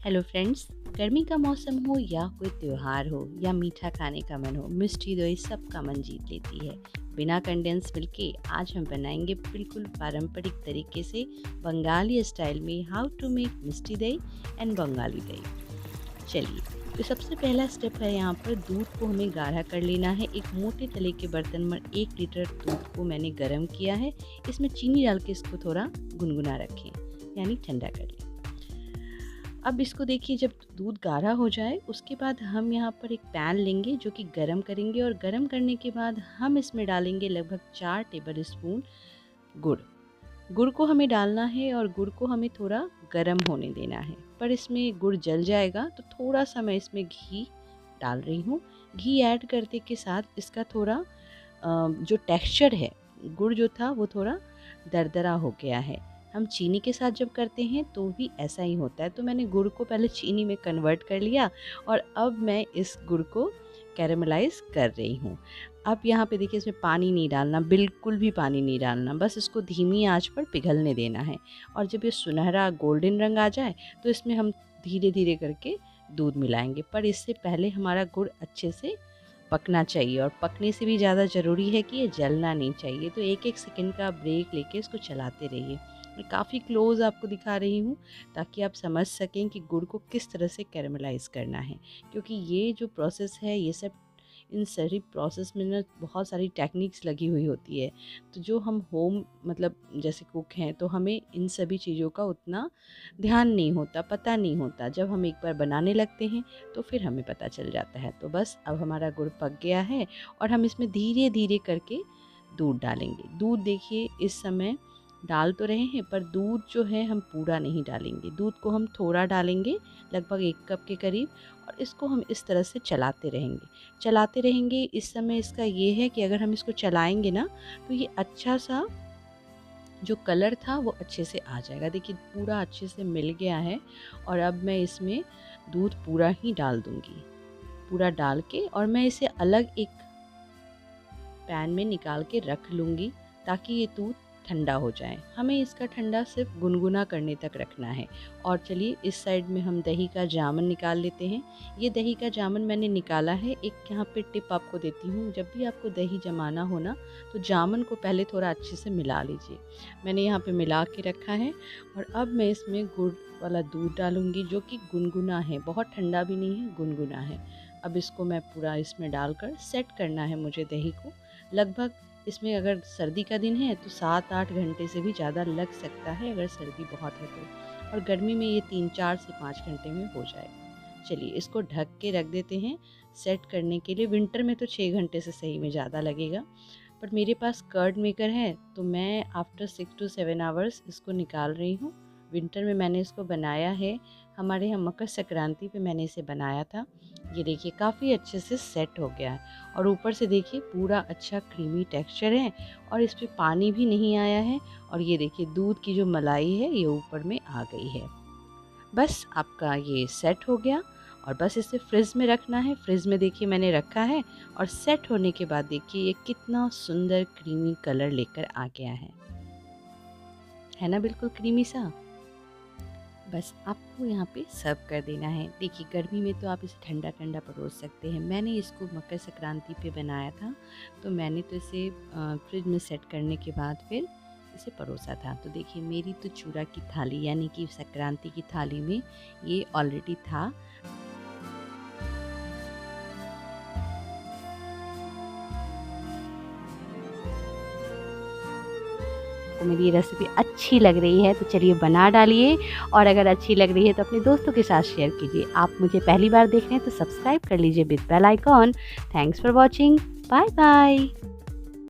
Hello friends. गर्मी का मौसम हो या कोई त्योहार हो या मीठा खाने का मन हो, मिष्टी दोई सबका मन जीत लेती है। बिना कंडेंस मिल्क के आज हम बनाएंगे बिल्कुल पारंपरिक तरीके से बंगाली स्टाइल में हाउ टू मेक मिष्टी दही एंड बंगाली दही। चलिए, तो सबसे पहला स्टेप है यहाँ पर दूध को हमें गाढ़ा कर लेना है। एक मोटे तले के बर्तन में 1 लीटर दूध को मैंने गर्म किया है। इसमें चीनी डाल के इसको थोड़ा गुनगुना रखें, यानी ठंडा कर लें। अब इसको देखिए, जब दूध गाढ़ा हो जाए उसके बाद हम यहाँ पर एक पैन लेंगे जो कि गरम करेंगे, और गरम करने के बाद हम इसमें डालेंगे लगभग 4 टेबल स्पून गुड़। गुड़ को हमें डालना है और गुड़ को हमें थोड़ा गरम होने देना है, पर इसमें गुड़ जल जाएगा तो थोड़ा सा मैं इसमें घी डाल रही हूँ। घी ऐड करने के साथ इसका थोड़ा जो टेक्सचर है, गुड़ जो था वो थोड़ा दरदरा हो गया है। हम चीनी के साथ जब करते हैं तो भी ऐसा ही होता है। तो मैंने गुड़ को पहले चीनी में कन्वर्ट कर लिया और अब मैं इस गुड़ को कैरेमलाइज कर रही हूँ। अब यहाँ पे देखिए, इसमें पानी नहीं डालना, बिल्कुल भी पानी नहीं डालना, बस इसको धीमी आंच पर पिघलने देना है। और जब ये सुनहरा गोल्डन रंग आ जाए तो इसमें हम धीरे धीरे करके दूध मिलाएंगे, पर इससे पहले हमारा गुड़ अच्छे से पकना चाहिए, और पकने से भी ज़्यादा ज़रूरी है कि ये जलना नहीं चाहिए। तो 1-1 सेकंड का ब्रेक लेके इसको चलाते रहिए। मैं काफ़ी क्लोज़ आपको दिखा रही हूँ ताकि आप समझ सकें कि गुड़ को किस तरह से कैरेमलाइज़ करना है, क्योंकि ये जो प्रोसेस है, ये सब इन सारी प्रोसेस में ना बहुत सारी टेक्निक्स लगी हुई होती है। तो जो हम होम मतलब जैसे कुक हैं तो हमें इन सभी चीज़ों का उतना ध्यान नहीं होता, पता नहीं होता। जब हम एक बार बनाने लगते हैं तो फिर हमें पता चल जाता है। तो बस अब हमारा गुड़ पक गया है और हम इसमें धीरे धीरे करके दूध डालेंगे। दूध देखिए, इस समय डाल तो रहे हैं पर दूध जो है हम पूरा नहीं डालेंगे। दूध को हम थोड़ा डालेंगे, लगभग 1 कप के करीब, और इसको हम इस तरह से चलाते रहेंगे। इस समय इसका ये है कि अगर हम इसको चलाएंगे ना तो ये अच्छा सा जो कलर था वो अच्छे से आ जाएगा। देखिए, पूरा अच्छे से मिल गया है। और अब मैं इसमें दूध पूरा ही डाल दूँगी। पूरा डाल के और मैं इसे अलग एक पैन में निकाल के रख लूँगी ताकि ये दूध ठंडा हो जाए। हमें इसका ठंडा सिर्फ गुनगुना करने तक रखना है। और चलिए, इस साइड में हम दही का जामन निकाल लेते हैं। ये दही का जामन मैंने निकाला है। एक यहाँ पे टिप आपको देती हूँ, जब भी आपको दही जमाना हो ना तो जामन को पहले थोड़ा अच्छे से मिला लीजिए। मैंने यहाँ पे मिला के रखा है और अब मैं इसमें गुड़ वाला दूध डालूँगी जो कि गुनगुना है, बहुत ठंडा भी नहीं है, गुनगुना है। अब इसको मैं पूरा इसमें डालकर सेट करना है मुझे दही को। लगभग इसमें अगर सर्दी का दिन है तो 7-8 घंटे से भी ज़्यादा लग सकता है, अगर सर्दी बहुत है तो। और गर्मी में ये 3-4 से 5 घंटे में हो जाएगा। चलिए, इसको ढक के रख देते हैं सेट करने के लिए। विंटर में तो 6 घंटे से सही में ज़्यादा लगेगा, पर मेरे पास कर्ड मेकर है तो मैं आफ्टर 6 to 7 आवर्स इसको निकाल रही हूँ। विंटर में मैंने इसको बनाया है, हमारे यहाँ मकर संक्रांति पे मैंने इसे बनाया था। ये देखिए, काफ़ी अच्छे से सेट हो गया है और ऊपर से देखिए पूरा अच्छा क्रीमी टेक्सचर है और इस पे पानी भी नहीं आया है। और ये देखिए, दूध की जो मलाई है ये ऊपर में आ गई है। बस आपका ये सेट हो गया और बस इसे फ्रिज में रखना है। फ्रिज में देखिए मैंने रखा है और सेट होने के बाद देखिए ये कितना सुंदर क्रीमी कलर लेकर आ गया है ना, बिल्कुल क्रीमी सा। बस आपको यहाँ पे सर्व कर देना है। देखिए, गर्मी में तो आप इसे ठंडा ठंडा परोस सकते हैं। मैंने इसको मकर संक्रांति पे बनाया था तो मैंने तो इसे फ्रिज में सेट करने के बाद फिर इसे परोसा था। तो देखिए, मेरी तो चूड़ा की थाली यानी कि संक्रांति की थाली में ये ऑलरेडी था। तो मेरी ये रेसिपी अच्छी लग रही है तो चलिए बना डालिए, और अगर अच्छी लग रही है तो अपने दोस्तों के साथ शेयर कीजिए। आप मुझे पहली बार देख रहे हैं तो सब्सक्राइब कर लीजिए with bell icon. Thanks for watching. Bye bye.